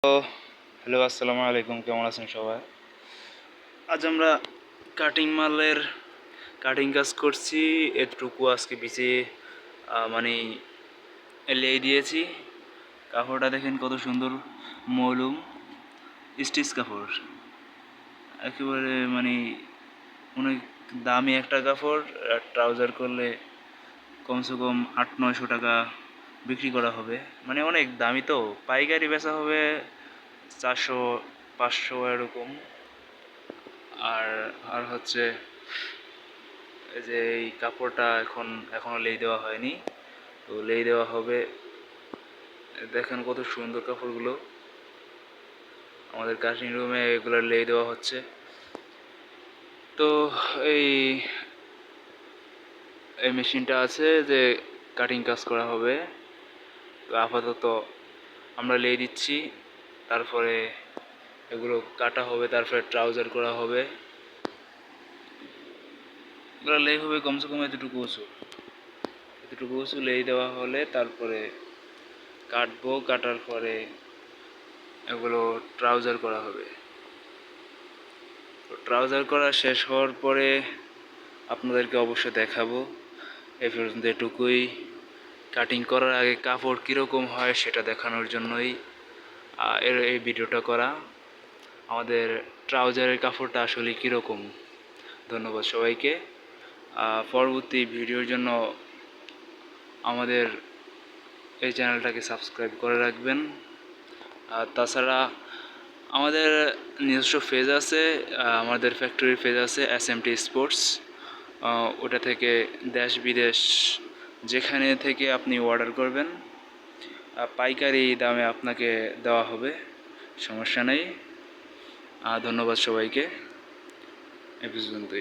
Hello, আসসালামু আলাইকুম। কেমন আছেন সবাই? আজ আমরা কাটিং মালের কাটিং কাজ করছি। এতটুকু আজকে বিচে মানে লেই দিয়েছি। কাপড়টা দেখেন কত সুন্দর, মৌলুম স্টিচ কাপড়, একেবারে মানে অনেক দামি একটা কাপড়। ট্রাউজার করলে কমসে কম 800-900 টাকা বিক্রি করা হবে, মানে অনেক দামি। তো পাইকারি বেচা হবে 400-500 এরকম। আর আর হচ্ছে এই যে এই কাপড়টা এখনো লেই দেওয়া হয়নি, তো লেই দেওয়া হবে। দেখেন কত সুন্দর কাপড়গুলো, আমাদের কাটিং রুমে এগুলো লেই দেওয়া হচ্ছে। তো এই এই মেশিনটা আছে যে কাটিং কাজ করা হবে। তো আপাতত আমরা লেই দিচ্ছি, তারপরে এগুলো কাটা হবে, তারপরে ট্রাউজার করা হবে। এগুলো লেই হবে কমসে কম এতটুকু উঁচু লেই দেওয়া হলে তারপরে কাটবো, কাটার পরে এগুলো ট্রাউজার করা হবে। তো ট্রাউজার করা শেষ হওয়ার পরে আপনাদেরকে অবশ্যই দেখাবো। এই পর্যন্ত এটুকুই। কাটিং করার আগে কাপড় কীরকম হয় সেটা দেখানোর জন্যই এই ভিডিওটা করা। আমাদের ট্রাউজারের কাপড়টা আসলে কীরকম। ধন্যবাদ সবাইকে। পরবর্তী ভিডিওর জন্য আমাদের এই চ্যানেলটাকে সাবস্ক্রাইব করে রাখবেন। আর তাছাড়া আমাদের নিজস্ব পেজ আছে, আমাদের ফ্যাক্টরির পেজ আছে SMT স্পোর্টস। ওটা থেকে দেশ বিদেশ যেখানে থেকে আপনি অর্ডার করবেন পাইকারি দামে আপনাকে দেওয়া হবে, সমস্যা নেই। ধন্যবাদ সবাইকে। এ পর্যন্তই।